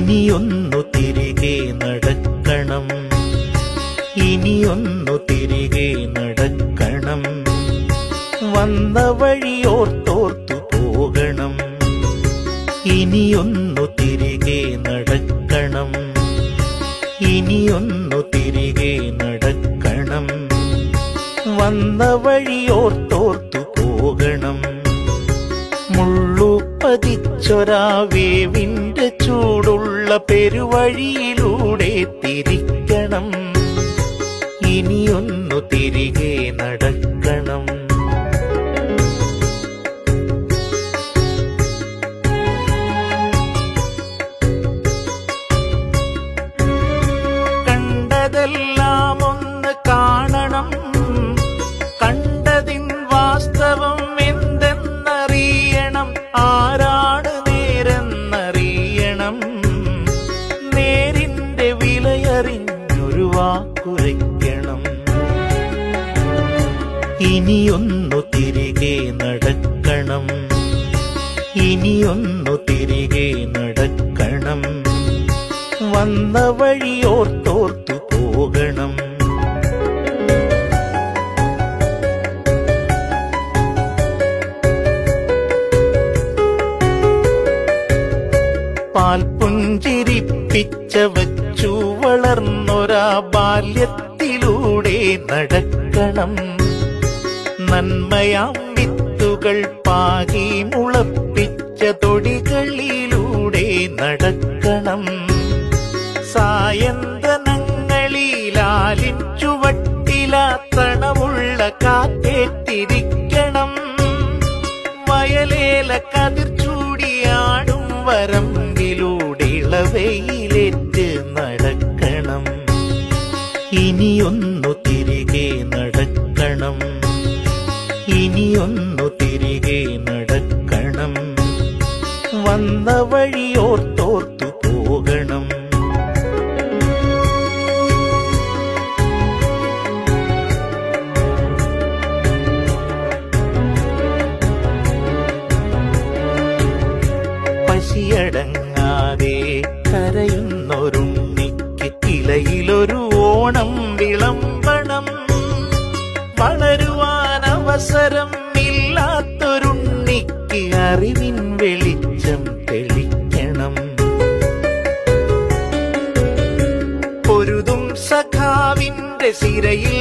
ഇനിയൊന്നു തിരികെ നടക്കണം, ഇനിയൊന്നു തിരികെ നടക്കണം. വന്ന വഴിയോർത്തോർത്തു പോകണം. ഇനിയൊന്നു തിരികെ നടക്കണം, ഇനിയൊന്നു തിരികെ നടക്കണം. വന്ന വഴിയോർത്തോർത്തു പോകണം. മുള്ളു പതിച്ചൊരാ വേവിന്റെ ചൂടുള്ള പെരുവഴിയിലൂടെ തിരിക്കണം. ഇനിയൊന്നു തിരികെ നടക്കണം. കണ്ടതെല്ലാം ഒന്ന് കാണണം, കണ്ടതിൻ വാസ്തവം എന്തെന്നറിയണം. ആരാണ് നേരെന്നറിയണം. നേരിന്റെ വിലയറിഞ്ഞൊരു വാക്കുരയ്ക്കണം. ഇനിയൊന്നു തിരികെ നടക്കണം, ഇനിയൊന്നു തിരികെ നടക്കണം. വന്ന വഴിയോർത്തോർത്തു പോകണം. പാൽപുഞ്ചിരിപ്പിച്ച വച്ചു വളർന്നൊരാ ബാല്യത്തിലൂടെ നടക്കണം. നന്മയാം വിത്തുകൾ പാകി മുളപ്പിച്ച തൊടികളിലൂടെ നടക്കണം. സായന്തനങ്ങളിലാലിൻ ചുവട്ടിലാ തണവുള്ള കാറ്റേറ്റിരിക്കണം. വയലേല കതിർ ചൂടിയാടും വരമ്പിലൂടെ ഇളവയിലേറ്റ് നടക്കണം. ഇനിയൊന്നു തിരികെ നടക്കണം, ഇനിയൊന്നു തിരികെ നടക്കണം. വന്ന വഴിയോർത്തോർത്തു പോകണം. പശിയടങ്ങാതെ കരയുന്നൊരുണ്ണിക്ക് കിളയിലൊരു ഓണം വിളമ്പണം. വളരുവാൻ അവസരം ഇല്ലാത്തൊരുണ്ണിക്ക് അറിവിൻ വെളിച്ചം തെളിക്കണം. പൊരുതും സഖാവിന്റെ സിരയിൽ